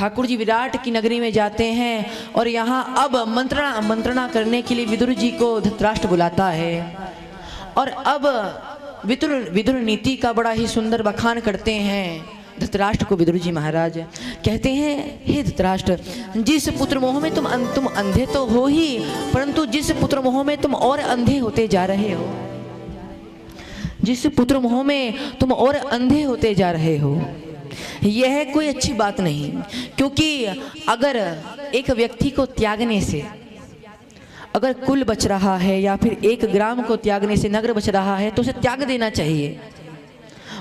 ठाकुर जी विराट की नगरी में जाते हैं और यहाँ अब मंत्रणा करने के लिए विदुर जी को धृतराष्ट्र बुलाता है। और अब विदुर नीति का बड़ा ही सुंदर बखान करते हैं धृतराष्ट्र को। विदुर जी महाराज कहते हैं, हे धृतराष्ट्र, जिस पुत्र मोह में तुम अंधे तो हो ही, परंतु जिस पुत्र मोह में तुम और अंधे होते जा रहे हो, जिस पुत्र मोह में तुम और अंधे होते जा रहे हो, यह कोई अच्छी बात नहीं। क्योंकि अगर एक व्यक्ति को त्यागने से अगर कुल बच रहा है या फिर एक ग्राम को त्यागने से नगर बच रहा है तो उसे त्याग देना चाहिए।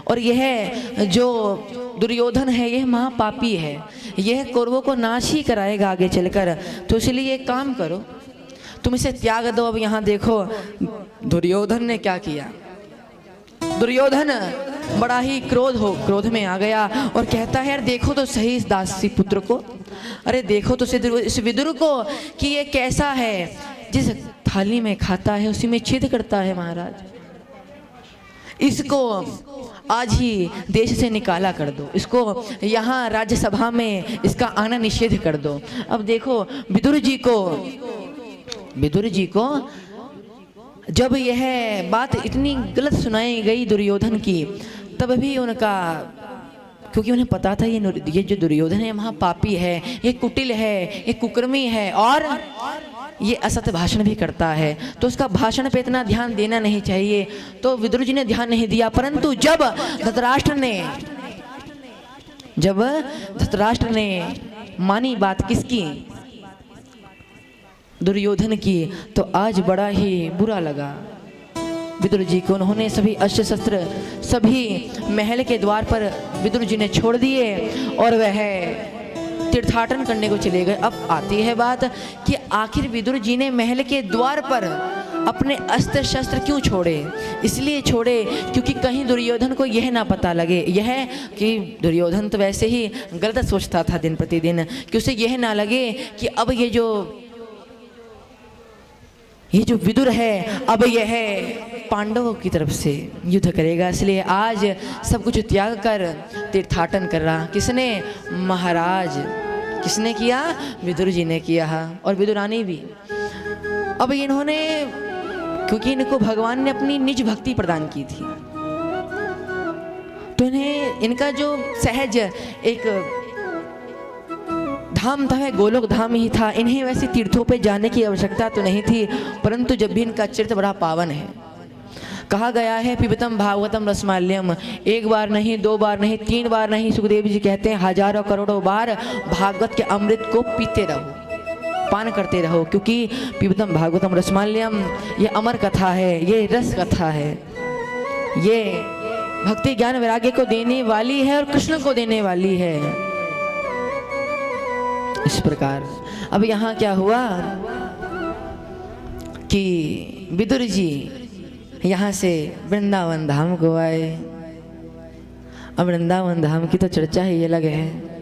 और यह जो दुर्योधन है यह महापापी है, यह कौरवों को नाश ही कराएगा आगे चलकर। तो इसलिए एक काम करो, तुम इसे त्याग दो। अब यहाँ देखो दुर्योधन ने क्या किया। दुर्योधन बड़ा ही क्रोध में आ गया और कहता है, यार देखो तो सही इस दासी पुत्र को, अरे देखो तो इस विदुर को कि ये कैसा है, जिस थाली में खाता है उसी में छेद करता है। महाराज इसको आज ही देश से निकाला कर दो, इसको यहाँ राज्यसभा में इसका आना निषेध कर दो। अब देखो विदुर जी को जब यह बात इतनी गलत सुनाई गई दुर्योधन की, तब भी उनका, क्योंकि उन्हें पता था ये जो दुर्योधन है महापापी है, ये कुटिल है, ये कुकर्मी है और ये असत्य भाषण भी करता है, तो उसका भाषण पे इतना ध्यान देना नहीं चाहिए। तो विदुर जी ने ध्यान नहीं दिया। परंतु जब धृतराष्ट्र ने मानी बात किसकी, दुर्योधन की, तो आज बड़ा ही बुरा लगा विदुर जी को। उन्होंने सभी अस्त्र शस्त्र सभी महल के द्वार पर विदुर जी ने छोड़ दिए और वह तीर्थाटन करने को चले गए। अब आती है बात कि आखिर विदुर जी ने महल के द्वार पर अपने अस्त्र शस्त्र क्यों छोड़े। इसलिए छोड़े क्योंकि कहीं दुर्योधन को यह ना पता लगे, यह कि दुर्योधन तो वैसे ही गलत सोचता था दिन प्रतिदिन, कि उसे यह ना लगे कि अब ये जो विदुर है अब यह पांडवों की तरफ से युद्ध करेगा। इसलिए आज सब कुछ त्याग कर तीर्थाटन कर रहा। किसने? महाराज। किसने किया? विदुर जी ने किया और विदुरानी भी। अब इन्होंने, क्योंकि इनको भगवान ने अपनी निज भक्ति प्रदान की थी, तो इन्हें इनका जो सहज एक धाम था वह गोलोक धाम ही था। इन्हें वैसे तीर्थों पे जाने की आवश्यकता तो नहीं थी, परंतु जब भी इनका चरित्र बड़ा पावन है। कहा गया है पिबतम भागवतम रसमाल्यम, एक बार नहीं, दो बार नहीं, 3 बार नहीं, सुखदेव जी कहते हैं हजारों करोड़ों बार भागवत के अमृत को पीते रहो, पान करते रहो। क्योंकि पिबतम भागवतम रसमाल्यम ये अमर कथा है, ये रस कथा है, ये भक्ति ज्ञान वैराग्य को देने वाली है और कृष्ण को देने वाली है। इस प्रकार अब यहाँ क्या हुआ कि विदुर जी यहाँ से वृंदावन धाम को आए। अब वृंदावन धाम की तो चर्चा ही अलग है।